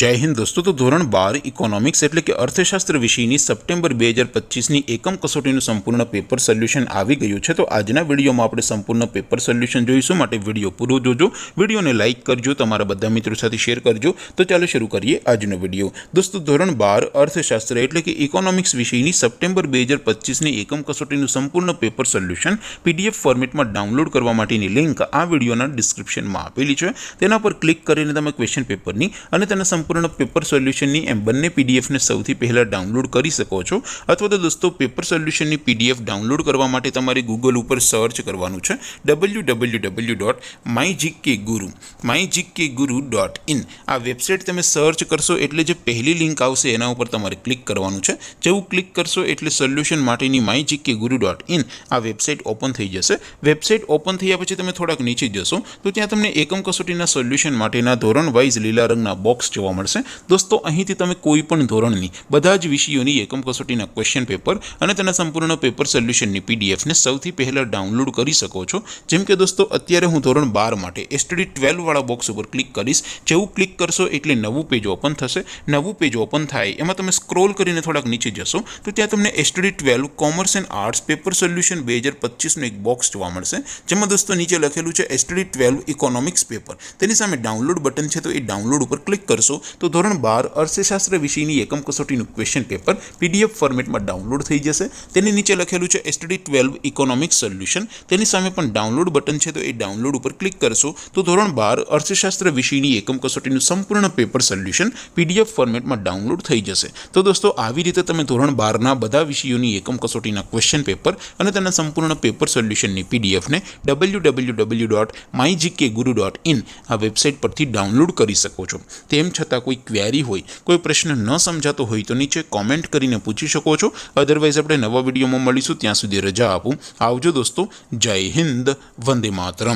जय हिंद दोस्तों। तो धोरण 12 इकोनॉमिक्स एटले कि अर्थशास्त्र विषयनी सप्टेम्बर 2025 एकम कसोटीનું संपूर्ण पेपर सोल्यूशन આવી ગયું છે। तो આજના વિડીયોમાં આપણે સંપૂર્ણ પેપર સોલ્યુશન જોઈશું, માટે વિડીયો પૂરો જોજો, વિડીયોને લાઇક કરજો, તમારા બધા મિત્રો સાથે શેર કરજો। તો ચાલો શરૂ કરીએ આજનો વિડીયો। દોસ્તો ધોરણ 12 અર્થશાસ્ત્ર એટલે કે ઇકોનોમિક્સ વિષયની સપ્ટેમ્બર 2025 એકમ કસોટીનું સંપૂર્ણ પેપર સોલ્યુશન પીડીએફ ફોર્મેટમાં ડાઉનલોડ કરવા માટેની લિંક આ વિડીયોના ડિસ્ક્રિપ્શનમાં આપેલી છે। તેના પર ક્લિક કરીને તમે ક્વેશ્ચન પેપરની અને તેના સંपूर्ण पेपर सोल्यूशन एम बने पीडीएफ ने सौथी पहला डाउनलॉड कर सको छो। अथवा तो दोस्तों पेपर सोल्यूशन पीडीएफ डाउनलॉड करवा माटे तमारे गूगल पर सर्च करवानुं छे www.mygkguru.in आ वेबसाइट तमे सर्च करशो एटले जे पहली लिंक आवशे एना उपर तमारे क्लिक करवानुं छे। जेवुं क्लिक करशो एटले सोल्यूशन माटेनी mygkguru.in आ वेबसाइट ओपन थई जशे। वेबसाइट ओपन थया पछी तमे थोड़ाक नीचे जशो तो त्यां तमने एकम कसोटीना सोल्यूशन माटेना धोरण वाइज लीला रंगना बॉक्स जोवा मळशे। दोस्तों અહીંથી તમે કોઈ પણ ધોરણની બધા જ વિષયોની એકમ કસોટીના ક્વેશ્ચન પેપર અને તેના સંપૂર્ણ પેપર સોલ્યુશનની પીડીએફ ને સૌથી પહેલા ડાઉનલોડ કરી શકો છો। જેમ કે દોસ્તો અત્યારે હું ધોરણ 12 માટે એસટીડી 12 વાળા બોક્સ ઉપર ક્લિક કરીશ। જેવું ક્લિક કરશો એટલે નવું પેજ ઓપન થશે। નવું પેજ ઓપન થાય એમાં તમે સ્ક્રોલ કરીને થોડાક નીચે જશો તો ત્યાં તમને STD 12 commerce and arts paper solution 2025 નું એક બોક્સ જોવા મળશે, જેમાં દોસ્તો નીચે લખેલું છે એસટીડી 12 ઇકોનોમિક્સ પેપર। તેની સામે ડાઉનલોડ બટન છે, તો એ ડાઉનલોડ ઉપર ક્લિક કરશો તો ધોરણ 12 अर्थशास्त्र विषयनी एकम कसोटीનું क्वेश्चन पेपर पीडीएफ फॉर्मेट में डाउनलॉड थई जशे। तेनी नीचे लखेलुं छे एसटीडी 12 इकोनॉमिक्स सोल्यूशन, तेनी सामे पण डाउनलॉड बटन छे, तो ए डाउनलॉड पर क्लिक करशो तो धोरण 12 अर्थशास्त्र विषयनी एकम कसोटीનું संपूर्ण पेपर सोल्यूशन पीडीएफ फॉर्मेट में डाउनलॉड थई जशे। तो दोस्तों આવી રીતે તમે ધોરણ 12 ના બધા વિષયોની એકમ કસોટીના ક્વેશ્ચન પેપર અને તેના સંપૂર્ણ પેપર સોલ્યુશનની પીડીએફ ને www.mygkguru.in આ વેબસાઇટ પરથી ડાઉનલોડ કરી શકો છો। તેમ છતાં કોઈ क्वेरी होय, कोई प्रश्न न समझातो होय तो नीचे कॉमेंट करीने पूछी शको छो। अदरवाइज आपणे नवा विडियोमां मळीशुं, त्यां सुधी रजा आपो। आवजो दोस्तों। जय हिंद, वंदे मातरम।